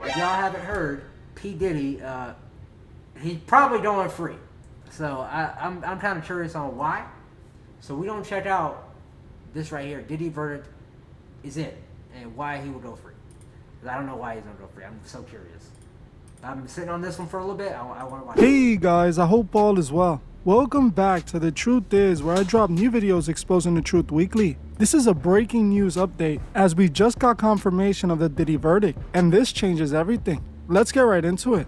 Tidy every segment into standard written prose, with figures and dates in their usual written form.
if y'all haven't heard, P. Diddy, he's probably going free. So I'm kind of curious on why. So we don't check out this right here. Diddy verdict is it, and why he will go free. Because I don't know why he's gonna go free. I'm so curious. I'm sitting on this one for a little bit. I want to watch. Hey guys, I hope all is well. Welcome back to The Truth Is, where I drop new videos exposing the truth weekly. This is a breaking news update as we just got confirmation of the Diddy verdict, and this changes everything. Let's get right into it.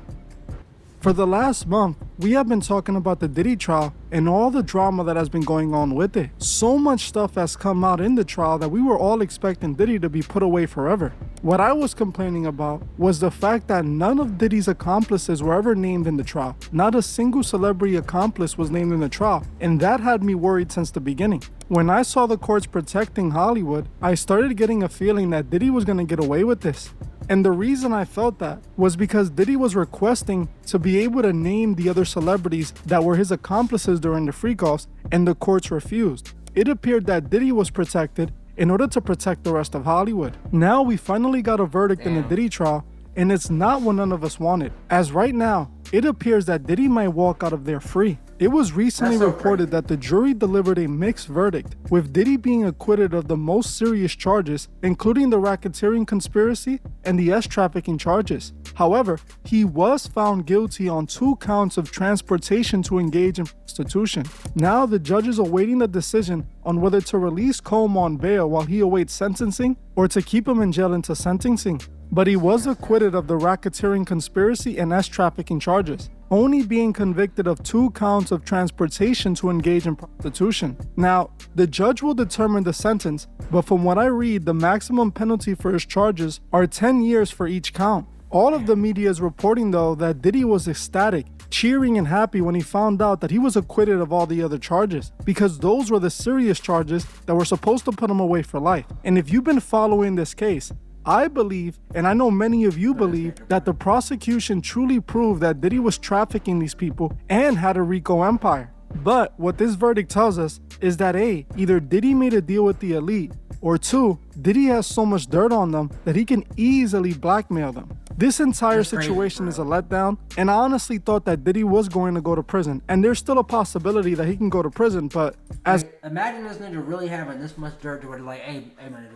For the last month, we have been talking about the Diddy trial and all the drama that has been going on with it. So much stuff has come out in the trial that we were all expecting Diddy to be put away forever. What I was complaining about was the fact that none of Diddy's accomplices were ever named in the trial. Not a single celebrity accomplice was named in the trial, and that had me worried since the beginning. When I saw the courts protecting Hollywood, I started getting a feeling that Diddy was going to get away with this. And the reason I felt that was because Diddy was requesting to be able to name the other celebrities that were his accomplices during the freak-offs, and the courts refused. It appeared that Diddy was protected in order to protect the rest of Hollywood. Now we finally got a verdict in the Diddy trial, and it's not what none of us wanted. As right now, it appears that Diddy might walk out of there free. It was recently reported that the jury delivered a mixed verdict, with Diddy being acquitted of the most serious charges, including the racketeering conspiracy and the trafficking charges. However, he was found guilty on 2 counts of transportation to engage in prostitution. Now the judge is awaiting the decision on whether to release Combs on bail while he awaits sentencing or to keep him in jail until sentencing. But he was acquitted of the racketeering conspiracy and trafficking charges, only being convicted of 2 counts of transportation to engage in prostitution. Now, the judge will determine the sentence, but from what I read, the maximum penalty for his charges are 10 years for each count. All of the media is reporting though that Diddy was ecstatic, cheering and happy when he found out that he was acquitted of all the other charges, because those were the serious charges that were supposed to put him away for life. And if you've been following this case, I believe, and I know many of you believe, that the prosecution truly proved that Diddy was trafficking these people and had a RICO empire. But what this verdict tells us is that A, either Diddy made a deal with the elite, or 2, Diddy has so much dirt on them that he can easily blackmail them. This entire situation is a letdown, and I honestly thought that Diddy was going to go to prison, and there's still a possibility that he can go to prison, but as... Imagine this nigga really having this much dirt to where like, hey man,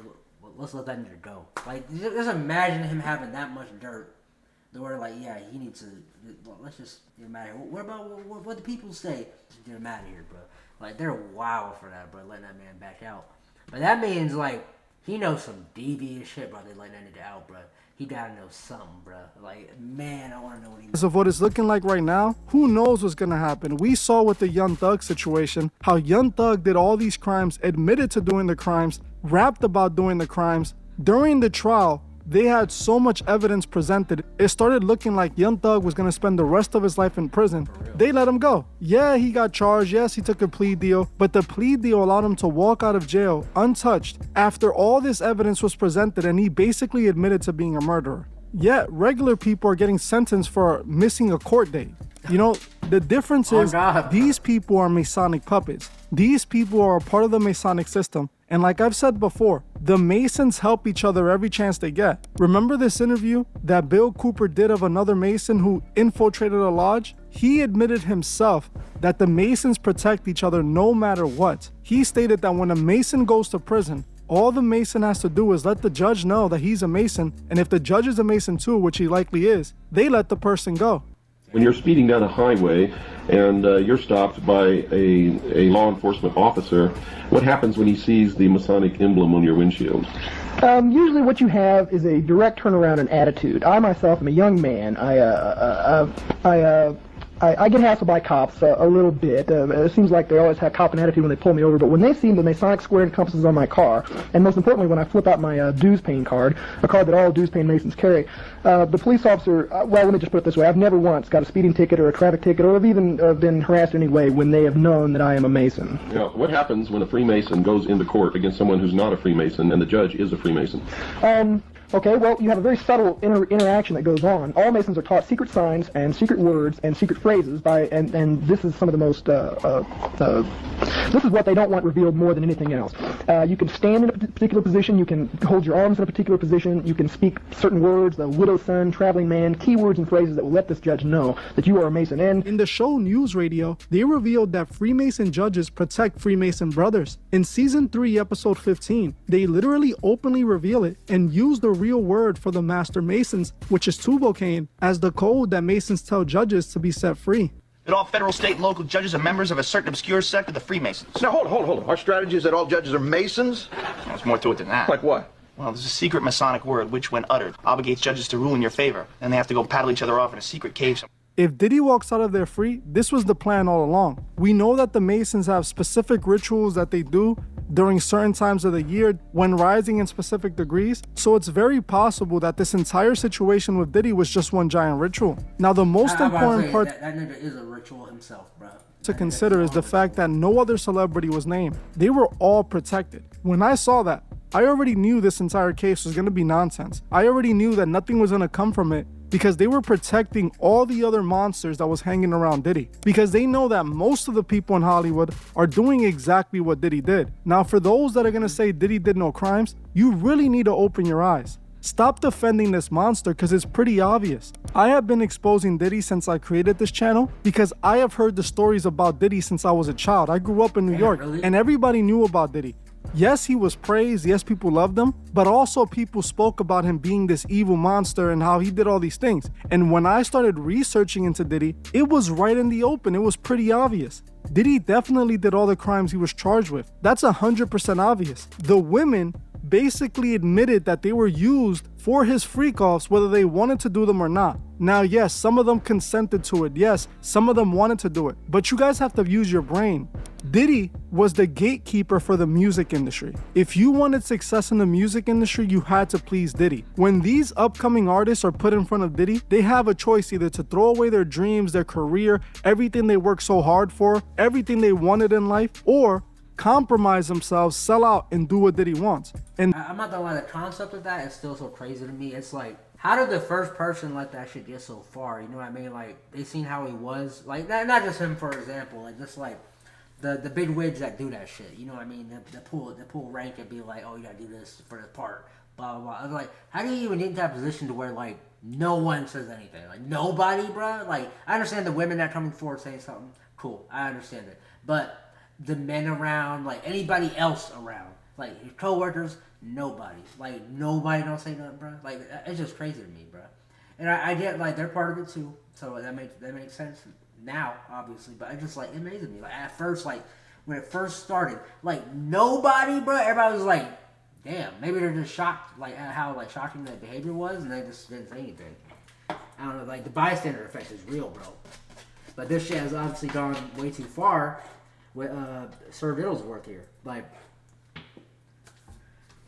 let's let that nigga go. Like, just imagine him having that much dirt. Where like, yeah, he needs to. Let's just get him out of here. What about what the people say? Just get him out of here, bro. Like, they're wild for that, bro. Letting that man back out. But that means like he knows some devious shit, bro. They letting that nigga out, bro. He gotta know something, bro. Like, man, I want to know what he. As of what it's looking like right now, who knows what's gonna happen? We saw with the Young Thug situation how Young Thug did all these crimes, admitted to doing the crimes, rapped about doing the crimes. During the trial, they had so much evidence presented, it started looking like Young Thug was gonna spend the rest of his life in prison. They let him go. Yeah, he got charged. Yes, he took a plea deal, but the plea deal allowed him to walk out of jail untouched after all this evidence was presented, and he basically admitted to being a murderer. Yet, regular people are getting sentenced for missing a court date. You know, the difference is these people are Masonic puppets. These people are a part of the Masonic system. And like I've said before, the Masons help each other every chance they get. Remember this interview that Bill Cooper did of another Mason who infiltrated a lodge? He admitted himself that the Masons protect each other no matter what. He stated that when a Mason goes to prison, all the Mason has to do is let the judge know that he's a Mason, and if the judge is a Mason too, which he likely is, they let the person go. When you're speeding down a highway and you're stopped by a law enforcement officer, what happens when he sees the Masonic emblem on your windshield? Usually what you have is a direct turnaround in attitude. I myself am a young man. I get hassled by cops a little bit. It seems like they always have cop an attitude when they pull me over, but when they see the Masonic square and compasses on my car, and most importantly when I flip out my dues paying card, a card that all dues paying Masons carry, the police officer, well, let me just put it this way, I've never once got a speeding ticket or a traffic ticket, or have even been harassed in any way when they have known that I am a Mason. Now, what happens when a Freemason goes into court against someone who's not a Freemason and the judge is a Freemason? Okay, well, you have a very subtle interaction that goes on. All Masons are taught secret signs and secret words and secret phrases and this is some of the most, this is what they don't want revealed more than anything else. You can stand in a particular position, you can hold your arms in a particular position, you can speak certain words, the widow's son, traveling man, keywords and phrases that will let this judge know that you are a Mason. And in the show News Radio, they revealed that Freemason judges protect Freemason brothers. In season 3, episode 15, they literally openly reveal it and use the real word for the Master Masons, which is tubocaine, as the code that Masons tell judges to be set free. That all federal, state, and local judges are members of a certain obscure sect of the Freemasons. Now, hold on. Our strategy is that all judges are Masons? There's more to it than that. Like what? Well, there's a secret Masonic word which, when uttered, obligates judges to rule in your favor. Then they have to go paddle each other off in a secret cave somewhere. If Diddy walks out of there free, this was the plan all along. We know that the Masons have specific rituals that they do during certain times of the year when rising in specific degrees, so it's very possible that this entire situation with Diddy was just one giant ritual. Now, the most important part that nigga is a ritual himself, bro. To consider is the fact that no other celebrity was named. They were all protected. When I saw that, I already knew this entire case was going to be nonsense. I already knew that nothing was going to come from it because they were protecting all the other monsters that was hanging around Diddy. Because they know that most of the people in Hollywood are doing exactly what Diddy did. Now, for those that are going to say Diddy did no crimes, you really need to open your eyes. Stop defending this monster because it's pretty obvious. I have been exposing Diddy since I created this channel because I have heard the stories about Diddy since I was a child. I grew up in New York and everybody knew about Diddy. Yes, he was praised. Yes, people loved him, but also people spoke about him being this evil monster and how he did all these things. And when I started researching into Diddy, it was right in the open. It was pretty obvious. Diddy definitely did all the crimes he was charged with. That's 100% obvious. The women basically admitted that they were used for his freak-offs whether they wanted to do them or not. Now, yes, some of them consented to it. Yes, some of them wanted to do it. But you guys have to use your brain. Diddy was the gatekeeper for the music industry. If you wanted success in the music industry, you had to please Diddy. When these upcoming artists are put in front of Diddy, they have a choice either to throw away their dreams, their career, everything they worked so hard for, everything they wanted in life, or compromise themselves, sell out, and do what Diddy wants. And I'm not gonna lie, the concept of that is still so crazy to me. It's like, how did the first person let that shit get so far? You know what I mean? Like, they seen how he was. Like, not just him, for example. Like, just like the big wigs that do that shit. You know what I mean? The pull rank and be like, oh, you gotta do this for the part. Blah, blah, blah. I was like, how do you even get into that position to where, like, no one says anything? Like, nobody, bro? Like, I understand the women that are coming forward saying something. Cool. I understand it. But the men around, like, anybody else around, like, your coworkers, nobody. Like, nobody don't say nothing, bro. Like, it's just crazy to me, bro. And I get, like, they're part of it, too. So that makes sense now, obviously. But it just, like, it amazes me. Like, at first, like, when it first started, like, nobody, bro, everybody was like, damn, maybe they're just shocked, like, at how, like, shocking that behavior was, and they just didn't say anything. I don't know, like, the bystander effect is real, bro. But this shit has obviously gone way too far with Sir Diddlesworth here. Like,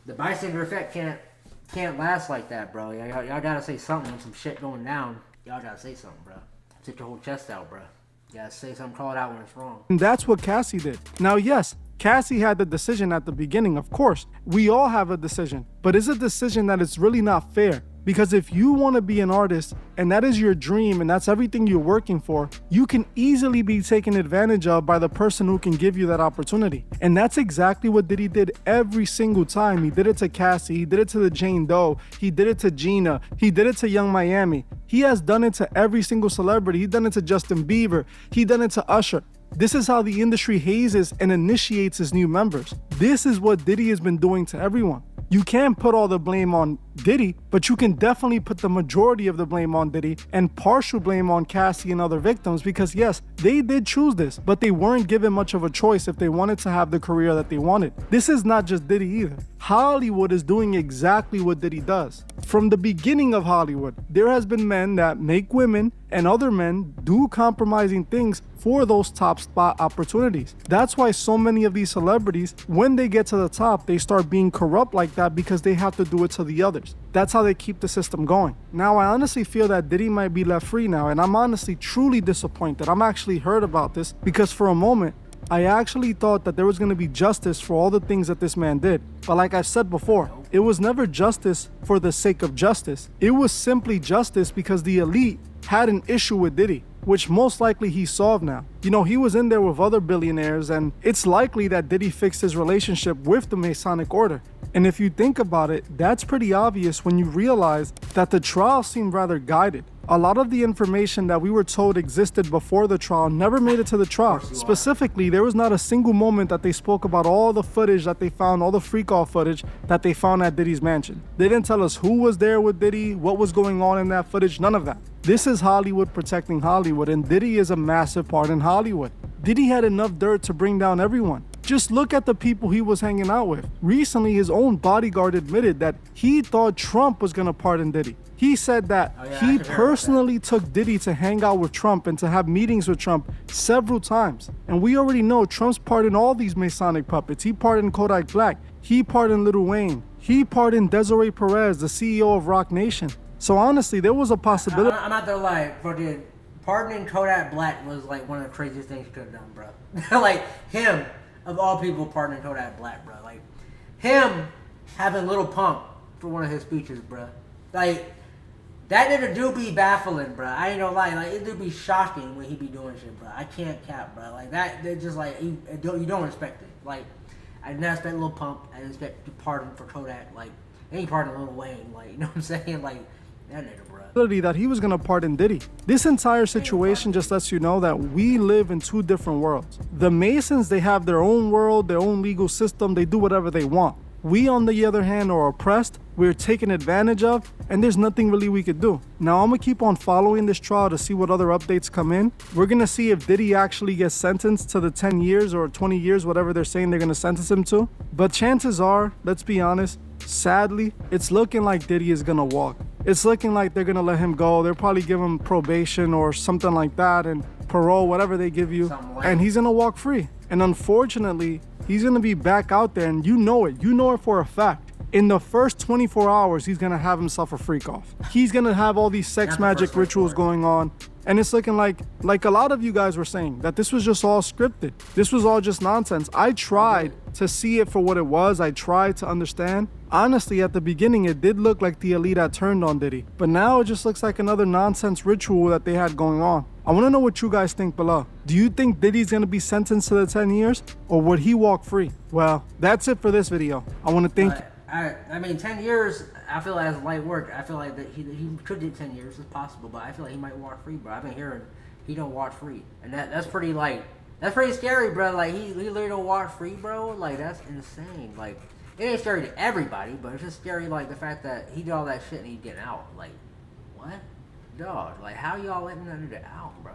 the bystander effect can't last like that, bro. Y'all gotta say something when some shit going down. Y'all gotta say something, bro. Sit your whole chest out, bro. You gotta say something, call it out when it's wrong. And that's what Cassie did. Now, yes, Cassie had the decision at the beginning, of course. We all have a decision. But it's a decision that is really not fair. Because if you want to be an artist, and that is your dream, and that's everything you're working for, you can easily be taken advantage of by the person who can give you that opportunity. And that's exactly what Diddy did every single time. He did it to Cassie, he did it to the Jane Doe, he did it to Gina, he did it to Young Miami. He has done it to every single celebrity. He done it to Justin Bieber, he done it to Usher. This is how the industry hazes and initiates its new members. This is what Diddy has been doing to everyone. You can't put all the blame on Diddy, but you can definitely put the majority of the blame on Diddy and partial blame on Cassie and other victims because yes, they did choose this, but they weren't given much of a choice if they wanted to have the career that they wanted. This is not just Diddy either. Hollywood is doing exactly what Diddy does. From the beginning of Hollywood, there has been men that make women and other men do compromising things for those top spot opportunities. That's why so many of these celebrities, when they get to the top, they start being corrupt like that because they have to do it to the others. That's how they keep the system going. Now, I honestly feel that Diddy might be left free now, and I'm honestly truly disappointed. I'm actually hurt about this because for a moment, I actually thought that there was going to be justice for all the things that this man did. But like I've said before, it was never justice for the sake of justice. It was simply justice because the elite had an issue with Diddy, which most likely he solved now. You know, he was in there with other billionaires, and it's likely that Diddy fixed his relationship with the Masonic Order. And if you think about it, that's pretty obvious when you realize that the trial seemed rather guided. A lot of the information that we were told existed before the trial never made it to the trial. Specifically, there was not a single moment that they spoke about all the footage that they found, all the freak-off footage that they found at Diddy's mansion. They didn't tell us who was there with Diddy, what was going on in that footage, none of that. This is Hollywood protecting Hollywood, and Diddy is a massive part in Hollywood. Diddy had enough dirt to bring down everyone. Just look at the people he was hanging out with. Recently, his own bodyguard admitted that he thought Trump was gonna pardon Diddy. He said that he personally took Diddy to hang out with Trump and to have meetings with Trump several times. And we already know Trump's pardoned all these Masonic puppets. He pardoned Kodak Black. He pardoned Lil Wayne. He pardoned Desiree Perez, the CEO of Roc Nation. So honestly, there was a possibility. I'm not gonna lie, fucking pardoning Kodak Black was like one of the craziest things you could have done, bro. Like him, of all people, pardoning Kodak Black, bro. Like him having Little Pump for one of his speeches, bro. Like that nigga do be baffling, bro. I ain't gonna lie, like it do be shocking when he be doing shit, bro. I can't cap, bro. Like that, they just like you don't expect it. Like I did not expect Lil Pump. I didn't expect to pardon for Kodak. Like any pardon Lil Wayne. Like you know what I'm saying? Like that nigga, bro. That he was gonna pardon Diddy. This entire situation just lets you know that we live in two different worlds. The Masons, they have their own world, their own legal system. They do whatever they want. We, on the other hand, are oppressed, we're taken advantage of, and there's nothing really we could do. Now, I'm gonna keep on following this trial to see what other updates come in. We're gonna see if Diddy actually gets sentenced to the 10 years or 20 years, whatever they're saying they're gonna sentence him to. But chances are, let's be honest, sadly, it's looking like Diddy is gonna walk. It's looking like they're gonna let him go. They'll probably give him probation or something like that, and parole, whatever they give you, and he's gonna walk free. And unfortunately, he's gonna be back out there, and you know it for a fact. In the first 24 hours, he's gonna have himself a freak off. He's gonna have all these sex magic rituals going on. And it's looking like a lot of you guys were saying, that this was just all scripted. This was all just nonsense. I tried to see it for what it was. I tried to understand. Honestly, at the beginning, it did look like the elite had turned on Diddy. But now it just looks like another nonsense ritual that they had going on. I want to know what you guys think below. Do you think Diddy's going to be sentenced to the 10 years? Or would he walk free? Well, that's it for this video. I want to thank you. I mean, 10 years, I feel like it's light work. I feel like that he could do 10 years. It's possible, but I feel like he might walk free, bro. I've been hearing he don't walk free. And that's pretty, like, that's pretty scary, bro. Like, he literally don't walk free, bro. Like, that's insane. Like, it ain't scary to everybody, but it's just scary, like, the fact that he did all that shit and he's getting out. Like, what? Dog, like, how y'all letting that nigga out, bro?